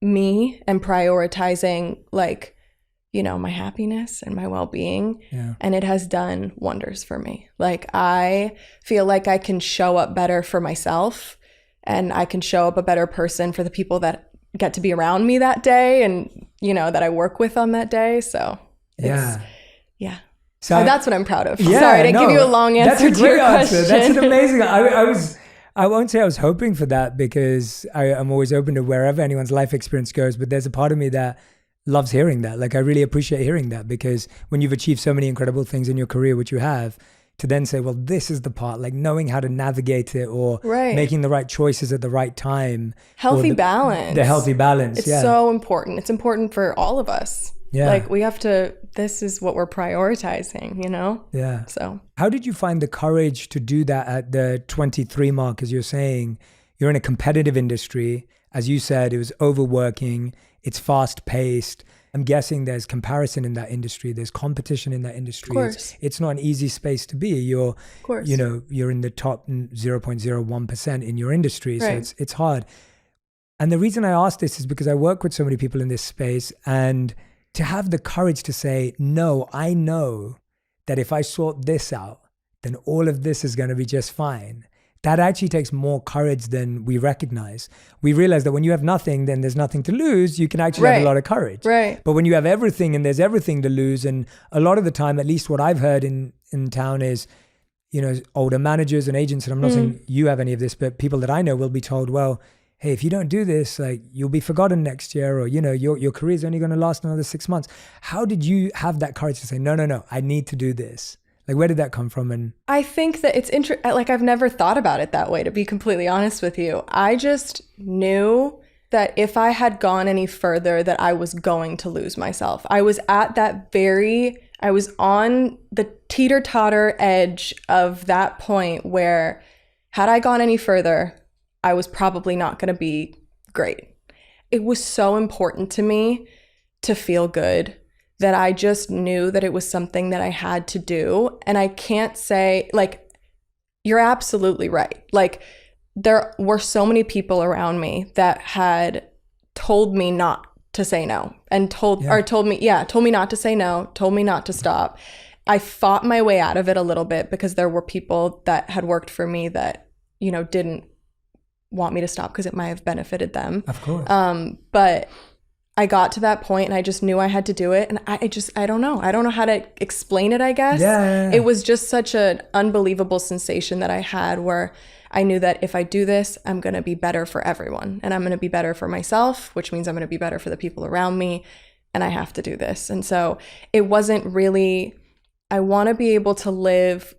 me and prioritizing like, you know, my happiness and my well-being. Yeah. And it has done wonders for me. Like, I feel like I can show up better for myself, and I can show up a better person for the people that get to be around me that day and, you know, that I work with on that day. So Yeah. So that's what I'm proud of. Yeah, Sorry to give you a long answer to your question. That's an amazing. I won't say I was hoping for that, because I'm always open to wherever anyone's life experience goes. But there's a part of me that loves hearing that. Like, I really appreciate hearing that, because when you've achieved so many incredible things in your career, which you have, to then say, well, this is the part, like knowing how to navigate it, or making the right choices at the right time. Healthy balance. The healthy balance. It's so important. It's important for all of us. Yeah. Like, we have to, this is what we're prioritizing, you know? Yeah. So how did you find the courage to do that at the 23 mark? As you're saying, you're in a competitive industry. As you said, it was overworking. It's fast paced. I'm guessing there's comparison in that industry. There's competition in that industry. Of course. It's not an easy space to be. You're in the top 0.01% in your industry. Right. So it's hard. And the reason I ask this is because I work with so many people in this space, and to have the courage to say, no, I know that if I sort this out, then all of this is going to be just fine. That actually takes more courage than we recognize. We realize that when you have nothing, then there's nothing to lose. You can actually have a lot of courage. Right. But when you have everything and there's everything to lose, and a lot of the time, at least what I've heard in town is, you know, older managers and agents, and I'm not saying you have any of this, but people that I know will be told, well, hey, if you don't do this, like, you'll be forgotten next year, or, you know, your career is only going to last another 6 months. How did you have that courage to say, no, I need to do this? Like, where did that come from? And I think that it's like, I've never thought about it that way, to be completely honest with you. I just knew that if I had gone any further, that I was going to lose myself. I was at that I was on the teeter-totter edge of that point where, had I gone any further, I was probably not going to be great. It was so important to me to feel good that I just knew that it was something that I had to do. And I can't say, like, you're absolutely right. Like, there were so many people around me that had told me not to say no, and told me not to say no, told me not to stop. I fought my way out of it a little bit, because there were people that had worked for me that, you know, didn't want me to stop because it might have benefited them. Of course. But I got to that point, and I just knew I had to do it. And I don't know. I don't know how to explain it, I guess. Yeah. It was just such an unbelievable sensation that I had, where I knew that if I do this, I'm going to be better for everyone, and I'm going to be better for myself, which means I'm going to be better for the people around me, and I have to do this. And so it wasn't really, I want to be able to live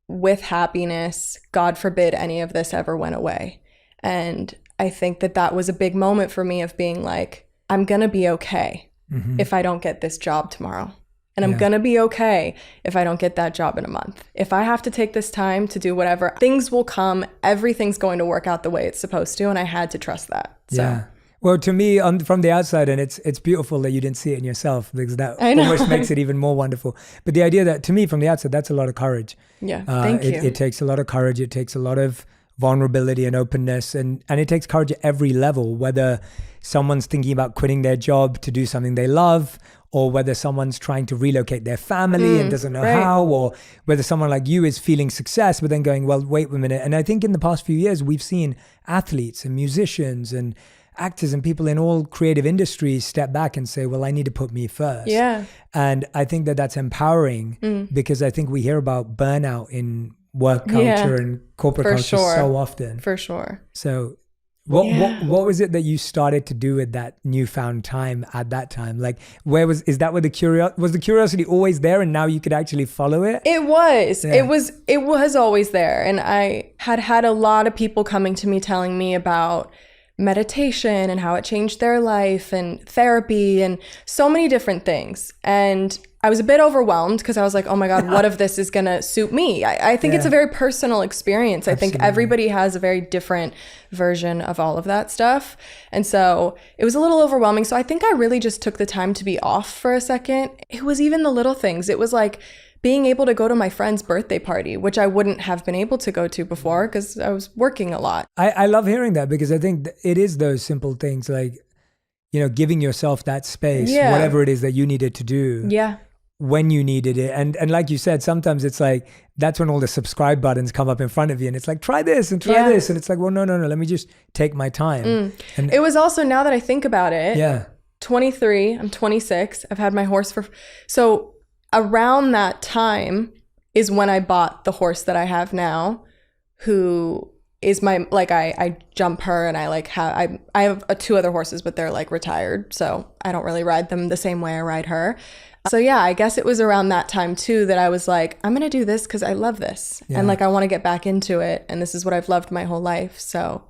with happiness. God forbid any of this ever went away. And I think that was a big moment for me, of being like, I'm going to be okay if I don't get this job tomorrow. And I'm going to be okay if I don't get that job in a month. If I have to take this time to do whatever, things will come. Everything's going to work out the way it's supposed to. And I had to trust that. So. Yeah. Well, to me, from the outside, and it's beautiful that you didn't see it in yourself, because that almost makes it even more wonderful. But the idea that, to me, from the outside, that's a lot of courage. Yeah, thank you. It takes a lot of courage. It takes a lot of vulnerability and openness, and it takes courage at every level, whether someone's thinking about quitting their job to do something they love, or whether someone's trying to relocate their family and doesn't know how, or whether someone like you is feeling success but then going, well, wait a minute. And I think in the past few years, we've seen athletes and musicians and actors and people in all creative industries step back and say, well, I need to put me first. Yeah. And I think that's empowering, because I think we hear about burnout in work culture and corporate culture so often. For sure. So what was it that you started to do with that newfound time at that time? Like, was the curiosity always there, and now you could actually follow it? It was. Yeah. It was always there. And I had a lot of people coming to me telling me about meditation and how it changed their life, and therapy, and so many different things. And I was a bit overwhelmed, because I was like, oh my God, what if this is going to suit me? I think it's a very personal experience. I think everybody has a very different version of all of that stuff. And so it was a little overwhelming. So I think I really just took the time to be off for a second. It was even the little things. It was like being able to go to my friend's birthday party, which I wouldn't have been able to go to before because I was working a lot. I love hearing that, because I think it is those simple things, like, giving yourself that space, whatever it is that you needed to do. Yeah. When you needed it. And like you said, sometimes it's like, that's when all the subscribe buttons come up in front of you and it's like, try this and try this. And it's like, well, no, let me just take my time. And it was also, now that I think about it, 23, I'm 26. I've had my horse so around that time is when I bought the horse that I have now, who is my, like, I jump her, and I have 2 other horses, but they're like retired. So I don't really ride them the same way I ride her. So yeah, I guess it was around that time too that I was like, I'm going to do this because I love this. And like, I want to get back into it. And this is what I've loved my whole life. So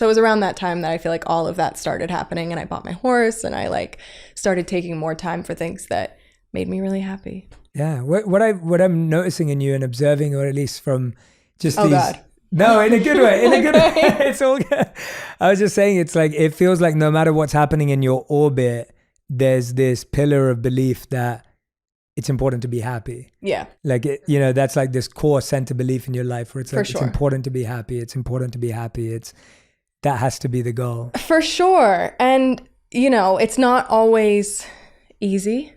it was around that time that I feel like all of that started happening, and I bought my horse, and I like started taking more time for things that made me really happy. Yeah. What I'm noticing in you and observing, or at least from just these... God. No, in a good way. In a good way. It's all good. I was just saying, it's like, it feels like no matter what's happening in your orbit, there's this pillar of belief that it's important to be happy. Yeah. Like, that's like this core center belief in your life where it's like, it's important to be happy. It's important to be happy. That has to be the goal. For sure. And, it's not always easy.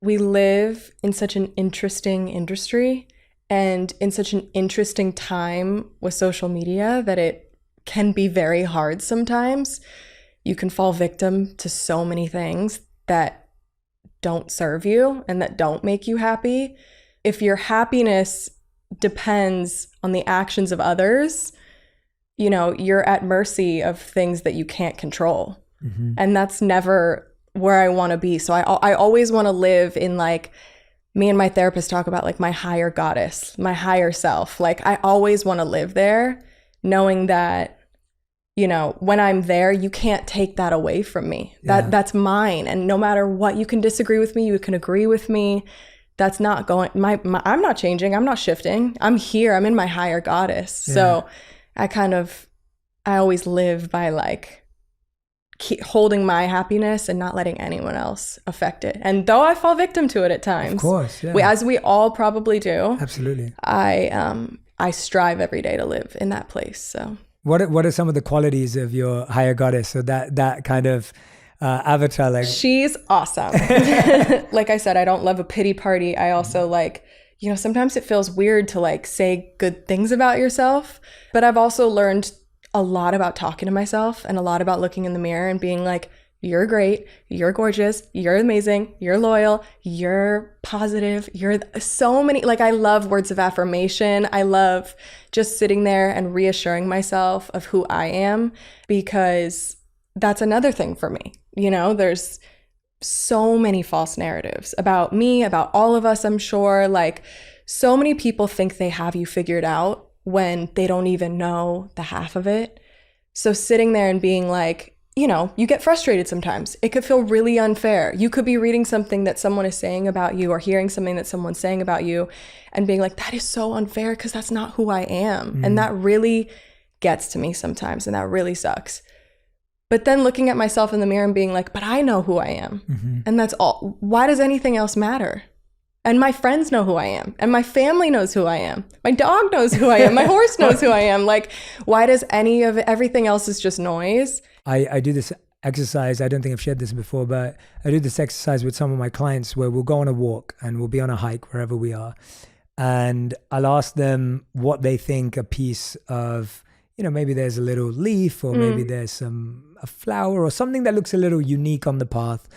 We live in such an interesting industry and in such an interesting time with social media that it can be very hard sometimes. You can fall victim to so many things that don't serve you and that don't make you happy. If your happiness depends on the actions of others, you're at mercy of things that you can't control. Mm-hmm. And that's never where I want to be. So I always want to live in, like, me and my therapist talk about, like, my higher goddess, my higher self. Like, I always want to live there, knowing that, when I'm there, you can't take that away from me. That's mine. And no matter what, you can disagree with me, you can agree with me. That's not going, I'm not changing. I'm not shifting. I'm here. I'm in my higher goddess. Yeah. So I always live by, like, keep holding my happiness and not letting anyone else affect it. And though I fall victim to it at times, of course, as we all probably do. Absolutely. I strive every day to live in that place. So what are some of the qualities of your higher goddess? So that kind of avatar, like, she's awesome. Like I said, I don't love a pity party. I also like, sometimes it feels weird to, like, say good things about yourself, but I've also learned a lot about talking to myself and a lot about looking in the mirror and being like, you're great, you're gorgeous, you're amazing, you're loyal, you're positive, you're so many, like, I love words of affirmation. I love just sitting there and reassuring myself of who I am, because that's another thing for me. There's so many false narratives about me, about all of us, I'm sure. Like, so many people think they have you figured out when they don't even know the half of it. So sitting there and being like, you get frustrated sometimes. It could feel really unfair. You could be reading something that someone is saying about you, or hearing something that someone's saying about you, and being like, that is so unfair because that's not who I am. Mm. And that really gets to me sometimes, and that really sucks. But then looking at myself in the mirror and being like, but I know who I am. Mm-hmm. And that's all. Why does anything else matter? And my friends know who I am. And my family knows who I am. My dog knows who I am. My horse knows who I am. Like, why does everything else is just noise? I do this exercise. I don't think I've shared this before, but I do this exercise with some of my clients where we'll go on a walk and we'll be on a hike wherever we are. And I'll ask them what they think a piece of, maybe there's a little leaf, or maybe there's a flower or something that looks a little unique on the path.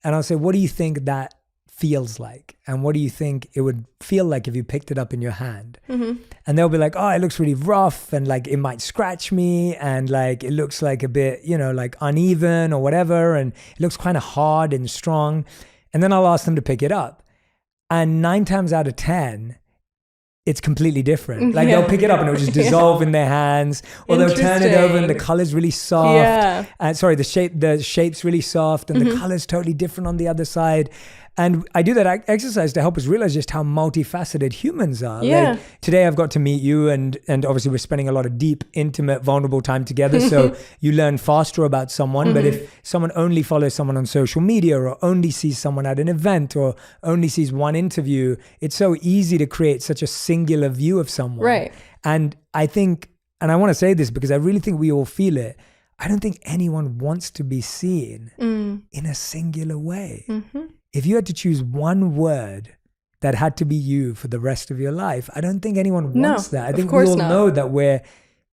And I'll say, what do you think that feels like? And what do you think it would feel like if you picked it up in your hand? Mm-hmm. And they'll be like, oh, it looks really rough, and like it might scratch me, and like it looks like a bit, like uneven or whatever, and it looks kind of hard and strong. And then I'll ask them to pick it up. And 9 times out of 10, it's completely different. Like they'll pick it up and it'll just dissolve in their hands, or they'll turn it over and the color's really soft. Yeah. The shape's really soft and the color's totally different on the other side. And I do that exercise to help us realize just how multifaceted humans are. Yeah. Like today I've got to meet you and obviously we're spending a lot of deep, intimate, vulnerable time together. So you learn faster about someone. But if someone only follows someone on social media or only sees someone at an event or only sees one interview, it's so easy to create such a singular view of someone. Right. And I think, and I want to say this because I really think we all feel it, I don't think anyone wants to be seen in a singular way. If you had to choose one word that had to be you for the rest of your life, I don't think anyone wants that. I think we all know that we're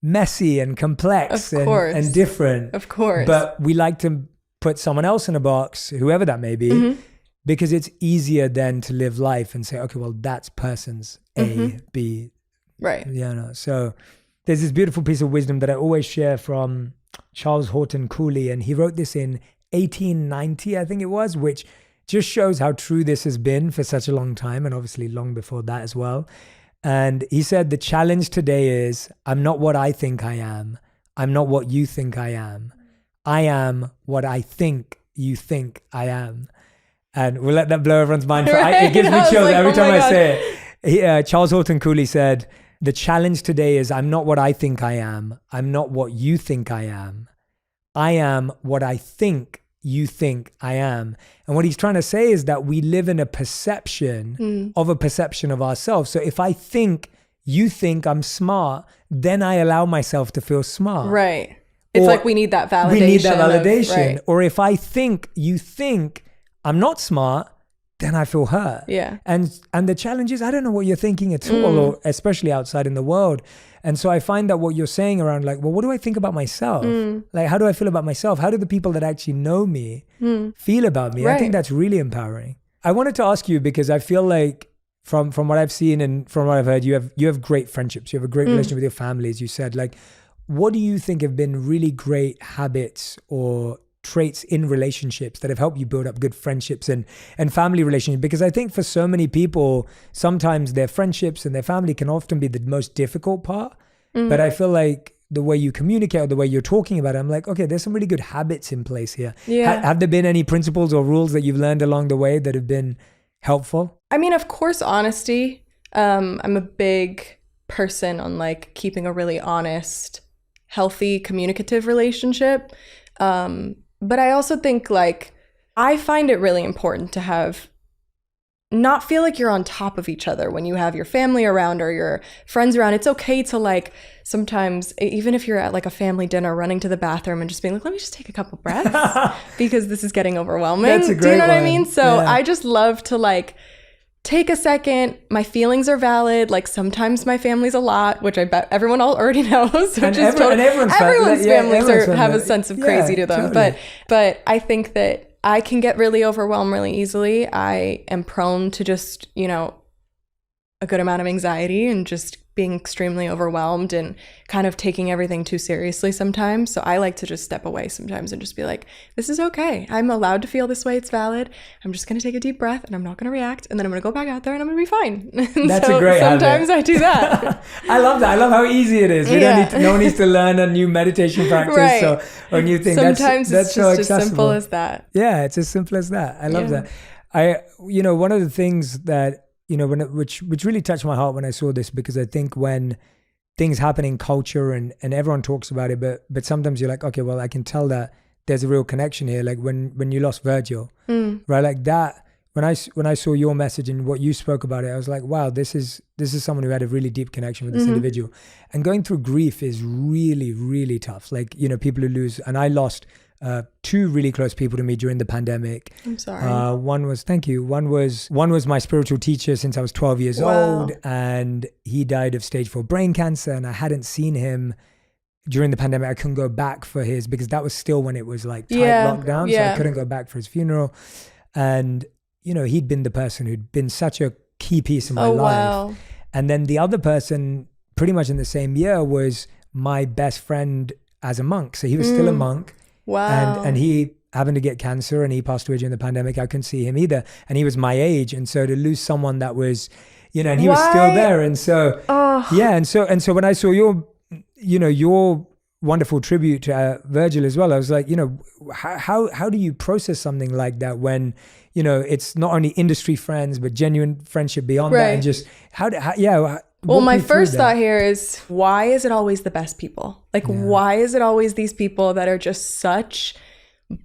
messy and complex and different. Of course. But we like to put someone else in a box, whoever that may be, because it's easier then to live life and say, okay, well, that's person's A, B. Right. Yeah, no. So there's this beautiful piece of wisdom that I always share from Charles Horton Cooley, and he wrote this in 1890, I think it was, which just shows how true this has been for such a long time, and obviously long before that as well. And he said, the challenge today is, I'm not what I think I am. I'm not what you think I am. I am what I think you think I am. And we'll let that blow everyone's mind. It gives me chills every time I say it. Charles Horton Cooley said, the challenge today is, I'm not what I think I am. I'm not what you think I am. I am what I think you think I am. And what he's trying to say is that we live in a perception of a perception of ourselves. So if I think you think I'm smart, then I allow myself to feel smart. Right. It's like we need that validation. We need that validation. Right. Or if I think you think I'm not smart, then I feel hurt. Yeah. And the challenge is, I don't know what you're thinking at all, or especially outside in the world. And so I find that what you're saying around like, well, what do I think about myself? Like, how do I feel about myself? How do the people that actually know me feel about me? Right. I think that's really empowering. I wanted to ask you, because I feel like from what I've seen and from what I've heard, you have great friendships. You have a great relationship with your family, as you said. Like, what do you think have been really great habits or traits in relationships that have helped you build up good friendships and family relationships? Because I think for so many people, sometimes their friendships and their family can often be the most difficult part. But I feel like the way you communicate or the way you're talking about it, I'm like, okay, there's some really good habits in place here. Yeah. Have there been any principles or rules that you've learned along the way that have been helpful? I mean, of course, honesty. I'm a big person on like keeping a really honest, healthy, communicative relationship. But I also think like, I find it really important to not feel like you're on top of each other when you have your family around or your friends around. It's okay to like, sometimes, even if you're at like a family dinner, running to the bathroom and just being like, let me just take a couple breaths because this is getting overwhelming. That's a great Do you know what I one. mean? So Yeah. I just love to like, take a second. My feelings are valid. Like sometimes my family's a lot, which I bet everyone already knows. And everyone's families have a sense of crazy to them. Totally. But I think that I can get really overwhelmed really easily. I am prone to just, a good amount of anxiety and just being extremely overwhelmed and kind of taking everything too seriously sometimes. So I like to just step away sometimes and just be like, this is okay. I'm allowed to feel this way. It's valid. I'm just going to take a deep breath and I'm not going to react. And then I'm going to go back out there and I'm going to be fine. That's a great habit. Sometimes I do that. I love that. I love how easy it is. No one needs to learn a new meditation practice or a new thing. Sometimes that's it's so just as simple as that. Yeah, it's as simple as that. I love that. One of the things that, which really touched my heart when I saw this, because I think when things happen in culture and everyone talks about it, but sometimes you're like, okay, well, I can tell that there's a real connection here. Like when you lost Virgil, right? Like that, when I saw your message and what you spoke about it, I was like, wow, this is someone who had a really deep connection with this individual. And going through grief is really, really tough. Like, people who lose, and I lost two really close people to me during the pandemic. I'm sorry. Thank you. One was my spiritual teacher since I was 12 years old, and he died of stage 4 brain cancer, and I hadn't seen him during the pandemic. I couldn't go back for because that was still when it was like tight lockdown. So I couldn't go back for his funeral. And, he'd been the person who'd been such a key piece in my life. Wow. And then the other person pretty much in the same year was my best friend as a monk. So he was still a monk. Wow. And he happened to get cancer and he passed away during the pandemic. I couldn't see him either. And he was my age. And so to lose someone that was, and he was still there. And so, And so when I saw your wonderful tribute to Virgil as well. I was like, how do you process something like that when, it's not only industry friends, but genuine friendship beyond that? And just well, my first thought here is, why is it always the best people? Like, why is it always these people that are just such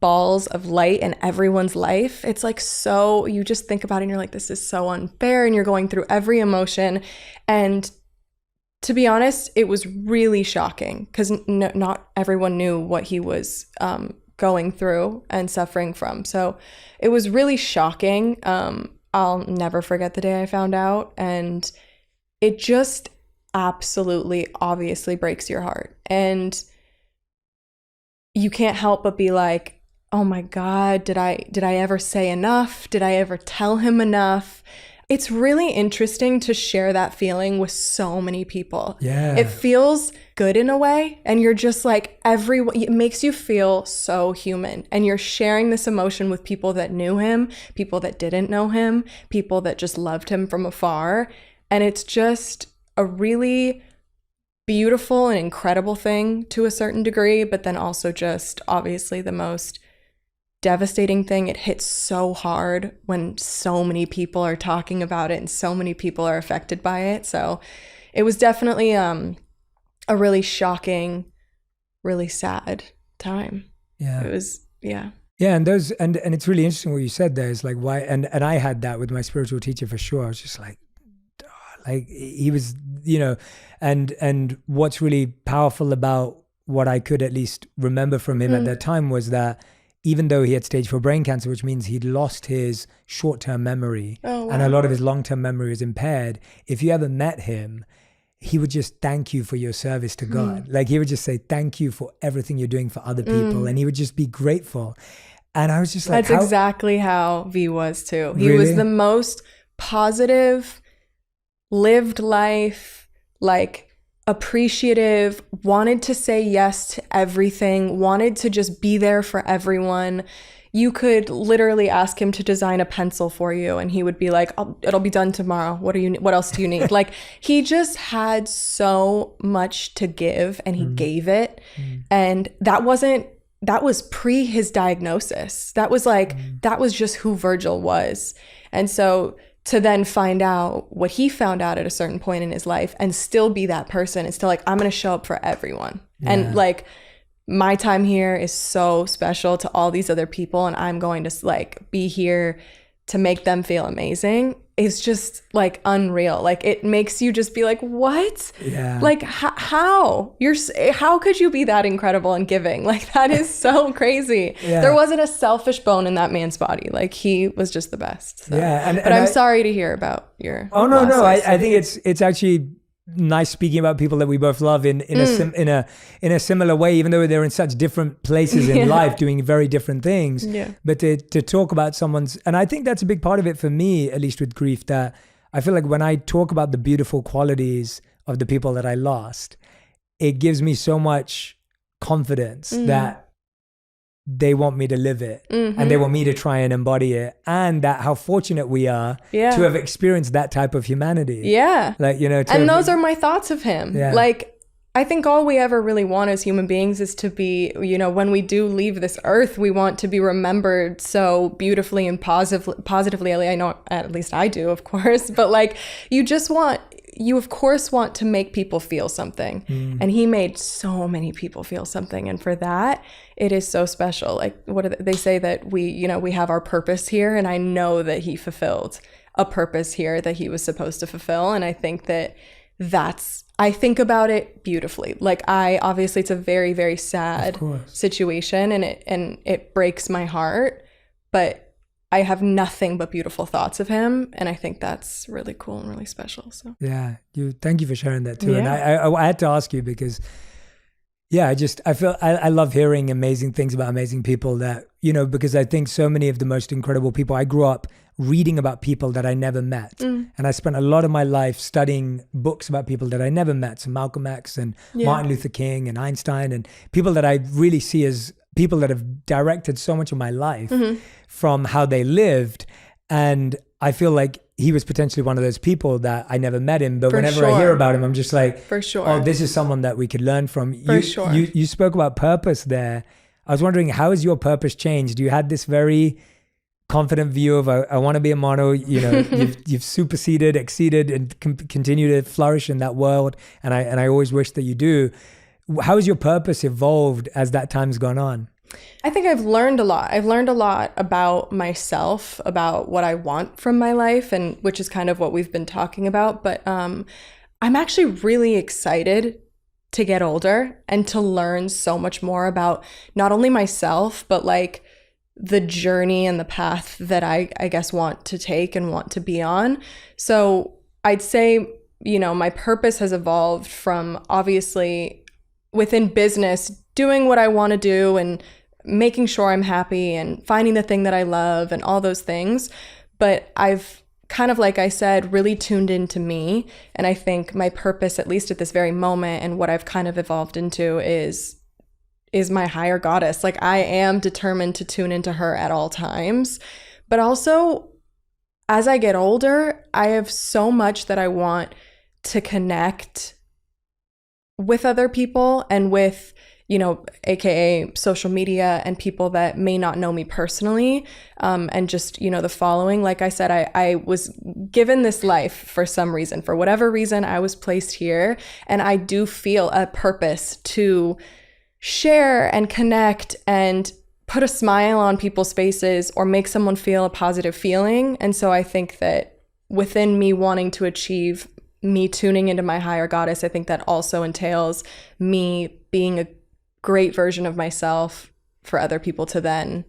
balls of light in everyone's life? It's like, so you just think about it and you're like, this is so unfair, and you're going through every emotion. And to be honest, it was really shocking because not everyone knew what he was going through and suffering from. So it was really shocking. I'll never forget the day I found out, and it just absolutely obviously breaks your heart. And you can't help but be like, oh my God, did I ever say enough? Did I ever tell him enough? It's really interesting to share that feeling with so many people. Yeah. It feels good in a way. And you're just like, it makes you feel so human. And you're sharing this emotion with people that knew him, people that didn't know him, people that just loved him from afar. And it's just a really beautiful and incredible thing to a certain degree, but then also just obviously the most devastating thing. It hits so hard when so many people are talking about it and so many people are affected by it. So it was definitely a really shocking, really sad time. Yeah. It was, yeah. Yeah, and it's really interesting what you said there. Is like, why, and I had that with my spiritual teacher for sure. I was just like he was, and what's really powerful about what I could at least remember from him at that time was that even though he had stage 4 brain cancer, which means he'd lost his short-term memory and a lot of his long-term memory was impaired, if you ever met him, he would just thank you for your service to God. Like, he would just say, thank you for everything you're doing for other people. And he would just be grateful. And I was just like, that's exactly how V was too. He Really? was the most positive, lived life, like appreciative, wanted to say yes to everything, wanted to just be there for everyone. You could literally ask him to design a pencil for you and he would be like, it'll be done tomorrow. What else do you need? Like, he just had so much to give, and he gave it. And that was pre his diagnosis. That was that was just who Virgil was. And so to then find out what he found out at a certain point in his life and still be that person, and still like, I'm going to show up for everyone. Yeah. And like, my time here is so special to all these other people, and I'm going to like be here to make them feel amazing. It's just like unreal. Like, it makes you just be like, what? Yeah. Like, how could you be that incredible and giving? Like, that is so crazy. Yeah. There wasn't a selfish bone in that man's body. Like, he was just the best. So. Yeah. But I'm sorry to hear about your. Oh no. I think it's actually nice speaking about people that we both love in a similar way, even though they're in such different places in life doing very different things. Yeah. But to talk about someone's, and I think that's a big part of it for me, at least with grief, that I feel like when I talk about the beautiful qualities of the people that I lost, it gives me so much confidence that they want me to live it and they want me to try and embody it, and that how fortunate we are to have experienced that type of humanity. Yeah. Like, and those are my thoughts of him. Yeah. Like, I think all we ever really want as human beings is to be, when we do leave this earth, we want to be remembered so beautifully and positively. I know, at least I do, of course, but like, you of course want to make people feel something. And he made so many people feel something. And for that, it is so special. Like, they say that we have our purpose here. And I know that he fulfilled a purpose here that he was supposed to fulfill. And I think I think about it beautifully. Like, obviously it's a very, very sad situation, and it breaks my heart, but I have nothing but beautiful thoughts of him, and I think that's really cool and really special. So yeah, thank you for sharing that too. Yeah. And I had to ask you because I love hearing amazing things about amazing people that, because I think so many of the most incredible people, I grew up reading about people that I never met. And I spent a lot of my life studying books about people that I never met. So Malcolm X and Martin Luther King and Einstein, and people that I really see as people that have directed so much of my life from how they lived. And I feel like he was potentially one of those people that I never met him, but For whenever I sure. hear about him, I'm just like, For sure. oh, this is someone that we could learn from. For sure. You spoke about purpose there. I was wondering, how has your purpose changed? You had this very confident view of, I want to be a model. You know, you've superseded, exceeded, and continue to flourish in that world. And I always wish that you do. How has your purpose evolved as that time's gone on? I think I've learned a lot. I've learned a lot about myself, about what I want from my life, and which is kind of what we've been talking about. But I'm actually really excited to get older and to learn so much more about not only myself, but like the journey and the path that I guess want to take and want to be on. So I'd say, you know, my purpose has evolved from obviously within business, doing what I want to do and making sure I'm happy and finding the thing that I love and all those things. But I've kind of, like I said, really tuned into me. And I think my purpose, at least at this very moment, and what I've kind of evolved into is my higher goddess. Like, I am determined to tune into her at all times. But also, as I get older, I have so much that I want to connect with other people and with, you know, AKA social media and people that may not know me personally, and just, you know, the following. Like I said, I was given this life for some reason. For whatever reason, I was placed here, and I do feel a purpose to share and connect and put a smile on people's faces or make someone feel a positive feeling. And so I think that within me wanting to achieve, me tuning into my higher goddess, I think that also entails me being a great version of myself for other people to then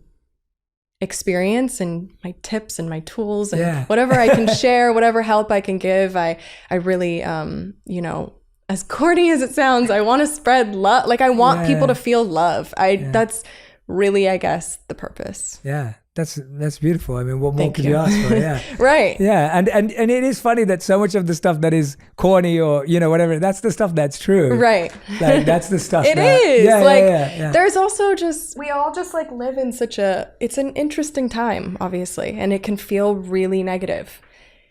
experience, and my tips and my tools and whatever I can share, whatever help I can give. I really, you know, as corny as it sounds, I want to spread love. Like, I want people to feel love. That's really, I guess, the purpose. Yeah. That's beautiful. I mean, what more could you ask for? Yeah. Right. Yeah. And it is funny that so much of the stuff that is corny or, you know, whatever, that's the stuff that's true. Right. Like, that's the stuff it is. Yeah, like, there's also just, we all just like live in such it's an interesting time, obviously, and it can feel really negative.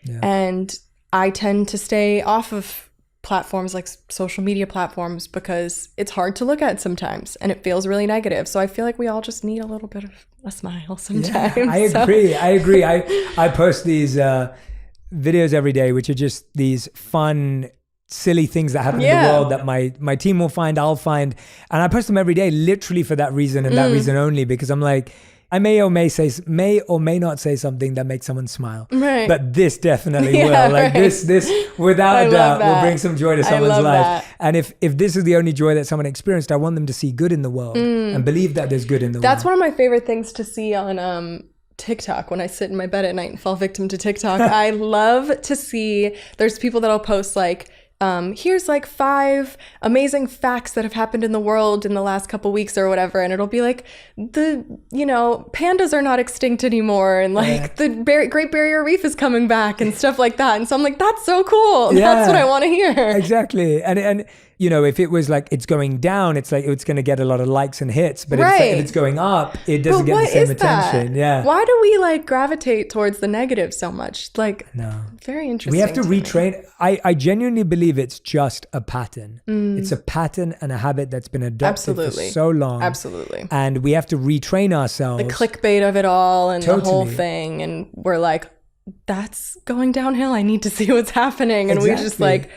Yeah. And I tend to stay off of platforms like social media platforms because it's hard to look at sometimes and it feels really negative. So I feel like we all just need a little bit of a smile sometimes. Yeah, I agree. I post these videos every day, which are just these fun, silly things that happen in the world that my team will find, I'll find. And I post them every day literally for that reason and that reason only, because I'm like, I may or may not say something that makes someone smile, right? But this definitely will. Like, right. this without a doubt will bring some joy to someone's life. That. And if this is the only joy that someone experienced, I want them to see good in the world and believe that there's good in the world. That's one of my favorite things to see on TikTok. When I sit in my bed at night and fall victim to TikTok, I love to see, there's people that'll post like, here's like 5 amazing facts that have happened in the world in the last couple weeks or whatever, and it'll be like, pandas are not extinct anymore, and like the Great Barrier Reef is coming back and stuff like that. And so I'm like, that's so cool. That's what I want to hear. Exactly. And you know, if it was like it's going down, it's like it's going to get a lot of likes and hits. But if it's going up, it doesn't get the same attention. Yeah. Why do we like gravitate towards the negative so much? Like, no, very interesting. We have to retrain. I genuinely believe it's just a pattern. It's a pattern and a habit that's been adopted for so long. Absolutely. And we have to retrain ourselves. The clickbait of it all and the whole thing. And we're like, that's going downhill. I need to see what's happening. And we just like...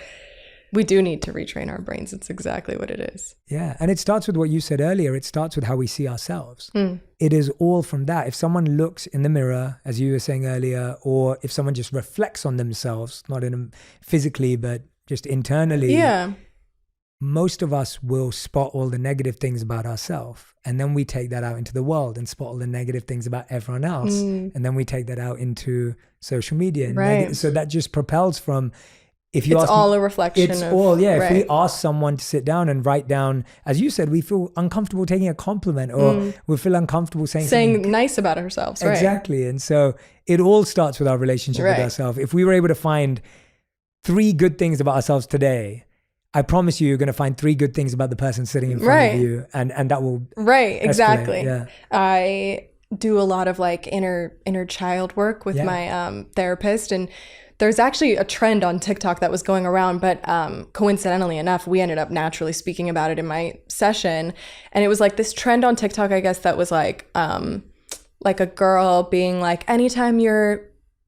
We do need to retrain our brains. It's exactly what it is. Yeah. And it starts with what you said earlier. It starts with how we see ourselves. It is all from that. If someone looks in the mirror, as you were saying earlier, or if someone just reflects on themselves, not physically, but just internally, most of us will spot all the negative things about ourselves. And then we take that out into the world and spot all the negative things about everyone else. And then we take that out into social media. And so that just propels from... If you it's all a reflection. It's all, If we ask someone to sit down and write down, as you said, we feel uncomfortable taking a compliment, or we feel uncomfortable saying something nice about ourselves. Exactly. And so it all starts with our relationship with ourselves. If we were able to find 3 good things about ourselves today, I promise you're going to find 3 good things about the person sitting in front of you, and that will exactly. Yeah. do a lot of like inner child work with Yeah. my therapist, and there's actually a trend on TikTok that was going around, but coincidentally enough, we ended up naturally speaking about it in my session. And it was like this trend on TikTok, I guess, that was like a girl being like, anytime you're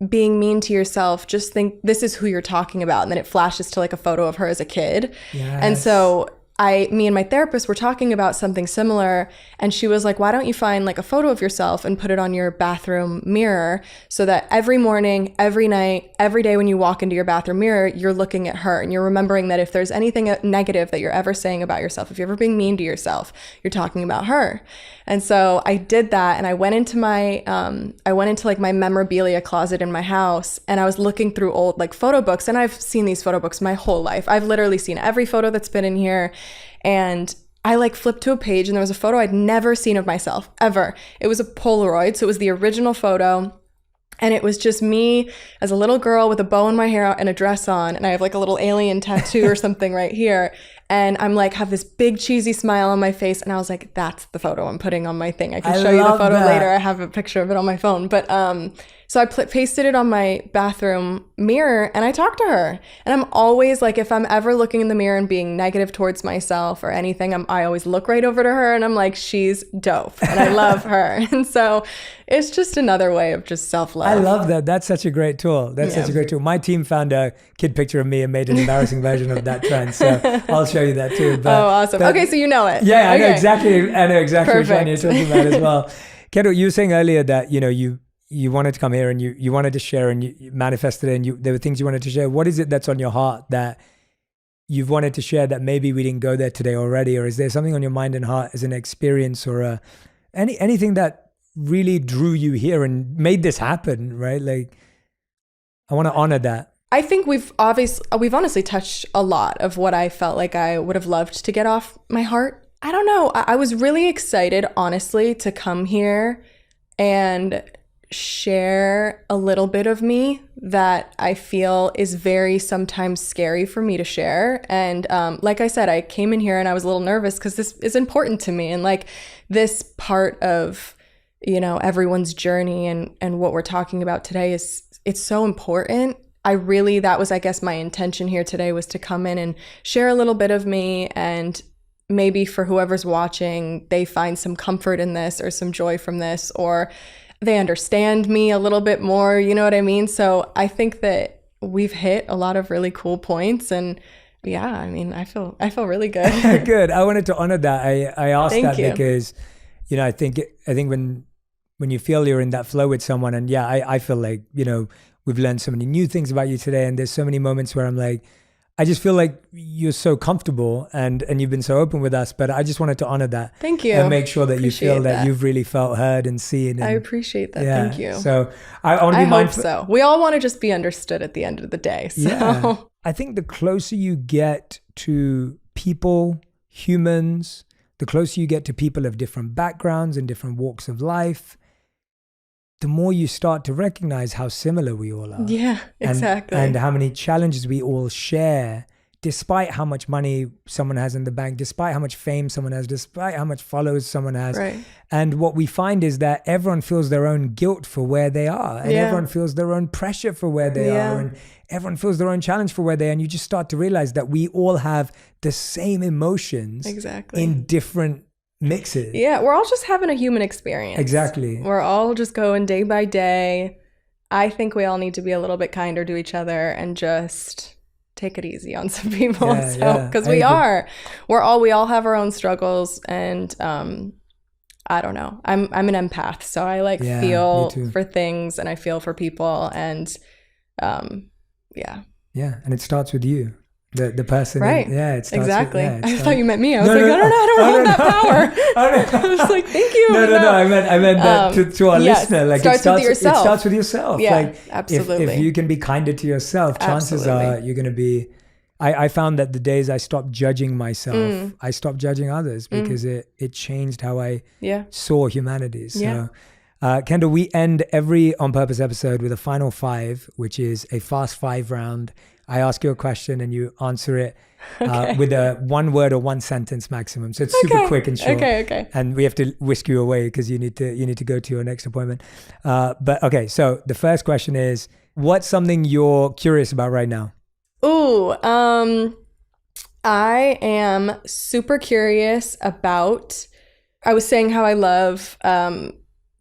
being mean to yourself, just think this is who you're talking about. And then it flashes to like a photo of her as a kid. Yes. And so me and my therapist were talking about something similar, and she was like, why don't you find like a photo of yourself and put it on your bathroom mirror so that every morning, every night, every day when you walk into your bathroom mirror, you're looking at her and you're remembering that if there's anything negative that you're ever saying about yourself, if you're ever being mean to yourself, you're talking about her. And so I did that, and I went into like my memorabilia closet in my house, and I was looking through old like photo books, and I've seen these photo books my whole life. I've literally seen every photo that's been in here. And I like flipped to a page, and there was a photo I'd never seen of myself ever. It was a Polaroid, so it was the original photo. And it was just me as a little girl with a bow in my hair and a dress on. And I have like a little alien tattoo or something right here. And I'm like, have this big cheesy smile on my face. And I was like, that's the photo I'm putting on my thing. I can show you the photo later. I have a picture of it on my phone. But so I pasted it on my bathroom mirror, and I talked to her. And I'm always like, if I'm ever looking in the mirror and being negative towards myself or anything, I always look right over to her, and I'm like, she's dope and I love her. And so it's just another way of just self-love. I love that. That's such a great tool. Such a great tool. My team found a kid picture of me and made an embarrassing version of that trend. So I'll show you that too. But, awesome. Okay, so you know it. Yeah, okay. I know exactly which Perfect. one you're talking about as well. Kendall, you were saying earlier that, you wanted to come here and you wanted to share, and you manifested it, and there were things you wanted to share. What is it that's on your heart that you've wanted to share that maybe we didn't go there today already? Or is there something on your mind and heart as an experience, or anything that really drew you here and made this happen, right? Like, I want to honor that. I think we've honestly touched a lot of what I felt like I would have loved to get off my heart. I don't know. I was really excited, honestly, to come here and share a little bit of me that I feel is very sometimes scary for me to share. And like I said, I came in here and I was a little nervous because this is important to me. And like this part of, everyone's journey and what we're talking about today it's so important. That was, I guess, my intention here today, was to come in and share a little bit of me, and maybe for whoever's watching, they find some comfort in this or some joy from this, or they understand me a little bit more, you know what I mean? So I think that we've hit a lot of really cool points, and yeah, I mean, I feel really good. Good. I wanted to honor that. I asked Thank that you. because, I think when you feel you're in that flow with someone, and yeah, I feel like, we've learned so many new things about you today, and there's so many moments where I'm like, I just feel like you're so comfortable and you've been so open with us, but I just wanted to honor that. Thank you. And make sure that you feel that you've really felt heard and seen. And, I appreciate that. Yeah. Thank you. So I want to be mindful. I hope so. We all want to just be understood at the end of the day. So. Yeah. I think the closer you get to people, humans, the closer you get to people of different backgrounds and different walks of life, the more you start to recognize how similar we all are. Yeah, exactly. And how many challenges we all share, despite how much money someone has in the bank, despite how much fame someone has, despite how much followers someone has. Right. And what we find is that everyone feels their own guilt for where they are, and everyone feels their own pressure for where they are, and everyone feels their own challenge for where they are. And you just start to realize that we all have the same emotions in different mixes. Yeah, we're all just having a human experience. Exactly. We're all just going day by day. I think we all need to be a little bit kinder to each other and just take it easy on some people. Because we all have our own struggles, and I don't know. I'm an empath, so I feel for things, and I feel for people, and Yeah, and it starts with you. The person, right? It starts exactly. With, I thought you meant me. I was I don't have that power. I was like, thank you. No. I meant that to our listener. Like starts with yourself. It starts with yourself. Yeah, like, absolutely. If you can be kinder to yourself, chances are you're going to be. I found that the days I stopped judging myself, I stopped judging others, because it changed how I saw humanity. So, Kendall, we end every On Purpose episode with a final 5, which is a fast 5 round. I ask you a question and you answer it with a 1 word or 1 sentence maximum. So it's super quick and short. Okay. And we have to whisk you away because you need to go to your next appointment. But okay, so the first question is, what's something you're curious about right now? Ooh, I am super curious about, I was saying how I love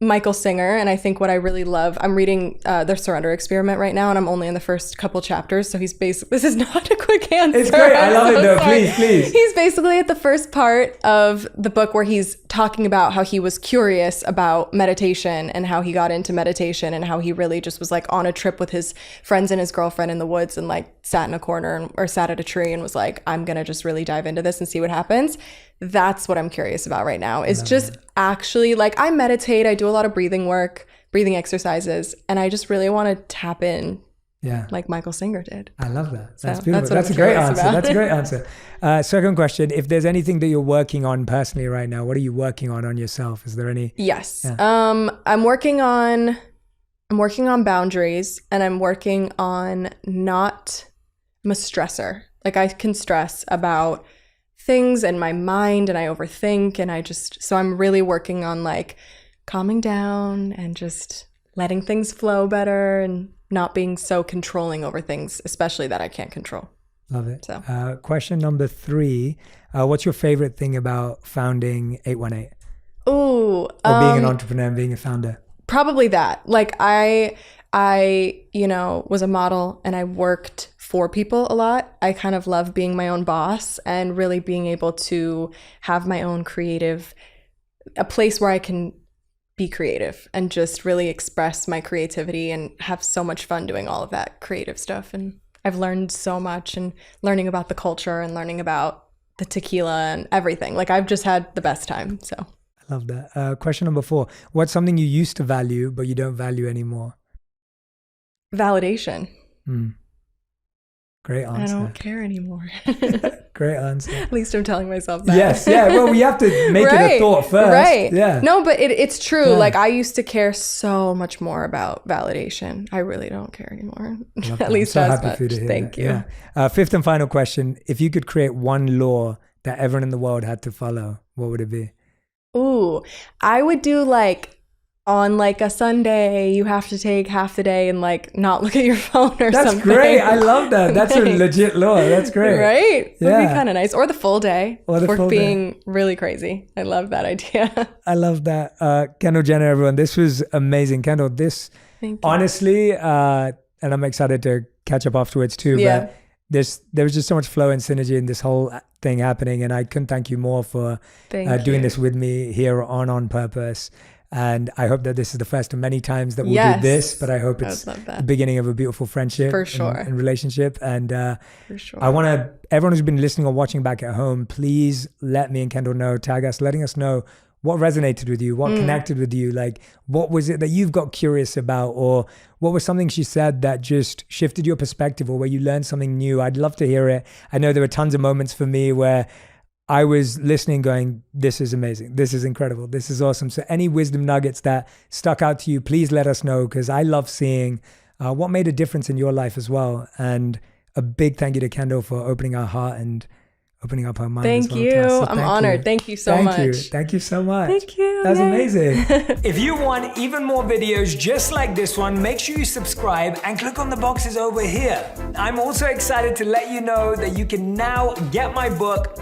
Michael Singer, and I think what I really love, I'm reading The Surrender Experiment right now, and I'm only in the first couple chapters, so he's basically, this is not a quick answer. It's great, I love it though, please. He's basically at the first part of the book where he's talking about how he was curious about meditation and how he got into meditation and how he really just was like on a trip with his friends and his girlfriend in the woods and like sat in a corner or sat at a tree and was like, I'm gonna just really dive into this and see what happens. That's what I'm curious about right now, is just actually, like, I meditate, I do a lot of breathing work, breathing exercises, and I just really want to tap in like Michael Singer did. I love that. That's so beautiful. That's a great answer. That's a great answer. Second question, if there's anything that you're working on personally right now, what are you working on yourself? Is there any? Yes. Yeah. I'm working on boundaries, and I'm working on I'm a stressor. Like, I can stress about things in my mind and I overthink, and so I'm really working on like calming down and just letting things flow better and not being so controlling over things, especially that I can't control. Love it. So, question number 3, what's your favorite thing about founding 818? Ooh, or being an entrepreneur and being a founder? Probably that. Like, I was a model and I worked for people a lot. I kind of love being my own boss and really being able to have my own a place where I can be creative and just really express my creativity and have so much fun doing all of that creative stuff. And I've learned so much, and learning about the culture and learning about the tequila and everything. Like, I've just had the best time. So I love that. Question number 4, what's something you used to value but you don't value anymore? Validation. Great answer. I don't care anymore. Great answer. At least I'm telling myself that. Yes, yeah. Well, we have to make it a thought first. Right. Yeah. No, but it's true. Yeah. Like, I used to care so much more about validation. I really don't care anymore. At least as much. Thank you. Yeah. 5th and final question. If you could create one law that everyone in the world had to follow, what would it be? Ooh, I would do like, on like a Sunday, you have to take half the day and like not look at your phone or something. That's great. I love that. That's a legit law. That's great. Right? Yeah. Would be kind of nice. Or the full day. Or being really crazy. I love that idea. I love that. Kendall Jenner, everyone. This was amazing. Kendall, this honestly, and I'm excited to catch up afterwards too. Yeah. But there was just so much flow and synergy in this whole thing happening. And I couldn't thank you more for doing this with me here on Purpose. And I hope that this is the first of many times that we'll do this, but I hope it's the beginning of a beautiful friendship for sure. and relationship. And for sure. I want everyone who's been listening or watching back at home, please let me and Kendall know, tag us, letting us know what resonated with you, what connected with you, like what was it that you've got curious about, or what was something she said that just shifted your perspective, or where you learned something new. I'd love to hear it. I know there were tons of moments for me where I was listening going, this is amazing. This is incredible. This is awesome. So any wisdom nuggets that stuck out to you, please let us know, because I love seeing what made a difference in your life as well. And a big thank you to Kendall for opening our heart and opening up our mind. Thank you. So I'm honored. Thank you so much. Thank you so much. Thank you. That was amazing. If you want even more videos just like this one, make sure you subscribe and click on the boxes over here. I'm also excited to let you know that you can now get my book,